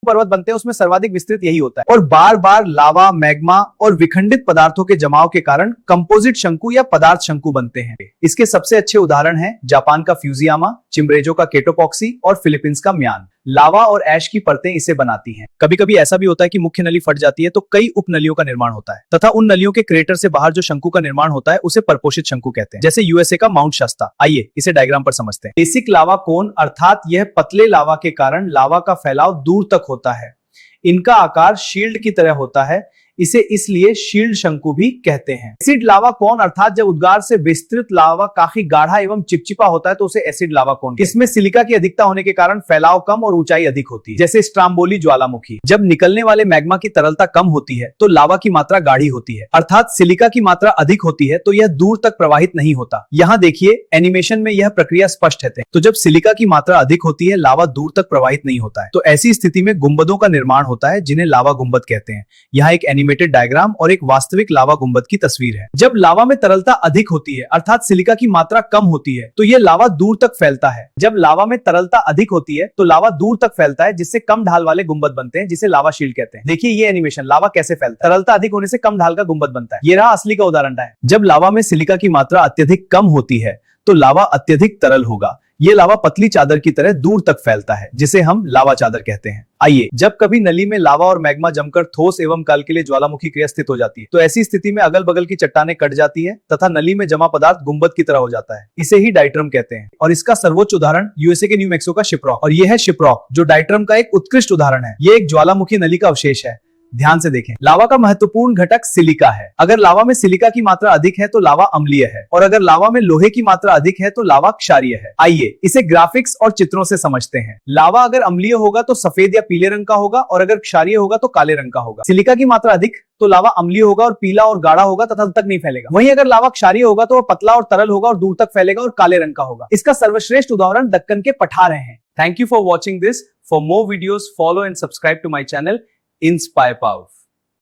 पर्वत बनते हैं उसमें सर्वाधिक विस्तृत यही होता है और बार बार लावा, मैग्मा और विखंडित पदार्थों के जमाव के कारण कंपोजिट शंकु या पदार्थ शंकु बनते हैं। इसके सबसे अच्छे उदाहरण हैं जापान का फ्यूजियामा, चिम्ब्रेजो का केटोपॉक्सी और फिलीपींस का म्यान। लावा और ऐश की परतें इसे बनाती हैं। कभी कभी ऐसा भी होता है कि मुख्य नली फट जाती है तो कई उपनलियों का निर्माण होता है तथा उन नलियों के क्रेटर से बाहर जो शंकु का निर्माण होता है उसे परपोषित शंकु कहते हैं, जैसे यूएसए का माउंट शस्ता। आइए इसे डायग्राम पर समझते हैं। बेसिक लावा कोन अर्थात यह पतले लावा के कारण लावा का फैलाव दूर तक होता है। इनका आकार शील्ड की तरह होता है, इसे इसलिए शील्ड शंकु भी कहते हैं। एसिड लावा कोन अर्थात जब उद्गार से विस्तृत लावा काफी गाढ़ा एवं चिपचिपा होता है तो उसे एसिड लावा कोन। इसमें सिलिका की अधिकता होने के कारण फैलाव कम और ऊंचाई अधिक होती है, जैसे स्ट्राम्बोली ज्वालामुखी। जब निकलने वाले मैग्मा की तरलता कम होती है तो लावा की मात्रा गाढ़ी होती है, अर्थात सिलिका की मात्रा अधिक होती है तो यह दूर तक प्रवाहित नहीं होता। यहाँ देखिए एनिमेशन में यह प्रक्रिया स्पष्ट है। तो जब सिलिका की मात्रा अधिक होती है लावा दूर तक प्रवाहित नहीं होता है, तो ऐसी स्थिति में गुंबदों का निर्माण होता है जिन्हें लावा गुंबद कहते हैं। यहाँ एक एनिमेटेड डायग्राम और एक वास्तविक लावा गुंबद की तस्वीर है। जब लावा में तरलता अधिक होती है अर्थात सिलिका की मात्रा कम होती है तो यह लावा दूर तक फैलता है। जब लावा में तरलता अधिक होती है तो लावा दूर तक फैलता है जिससे कम ढाल वाले गुंबद बनते हैं, जिसे लावा शील्ड कहते हैं। देखिए ये एनिमेशन लावा कैसे फैलता है। तरलता अधिक होने से कम ढाल का गुंबद बनता है। ये रहा असली का उदाहरण है। जब लावा में सिलिका की मात्रा अत्यधिक कम होती है तो लावा अत्यधिक तरल होगा। ये लावा पतली चादर की तरह दूर तक फैलता है जिसे हम लावा चादर कहते हैं। आइए, जब कभी नली में लावा और मैग्मा जमकर ठोस एवं काल के लिए ज्वालामुखी क्रिया स्थित हो जाती है तो ऐसी स्थिति में अगल बगल की चट्टानें कट जाती है तथा नली में जमा पदार्थ गुंबद की तरह हो जाता है। इसे ही डाइट्रम कहते हैं और इसका सर्वोच्च उदाहरण यूएसए के न्यू मैक्सिको का शिपरॉक। और यह है शिपरॉक जो डाइट्रम का एक उत्कृष्ट उदाहरण है। ये एक ज्वालामुखी नली का अवशेष है। ध्यान से देखें, लावा का महत्वपूर्ण घटक सिलिका है। अगर लावा में सिलिका की मात्रा अधिक है तो लावा अम्लीय है और अगर लावा में लोहे की मात्रा अधिक है तो लावा क्षारीय है। आइए इसे ग्राफिक्स और चित्रों से समझते हैं। लावा अगर अम्लीय होगा तो सफेद या पीले रंग का होगा और अगर क्षारीय होगा तो काले रंग का होगा। सिलिका की मात्रा अधिक तो लावा अम्लीय होगा और पीला और गाढ़ा होगा तथा तक नहीं फैलेगा। वहीं अगर लावा क्षारीय होगा तो वह पतला और तरल होगा और दूर तक फैलेगा और काले रंग का होगा। इसका सर्वश्रेष्ठ उदाहरण दक्कन के पठार हैं। Thank you for watching this. For more videos follow and subscribe to my channel inspire power.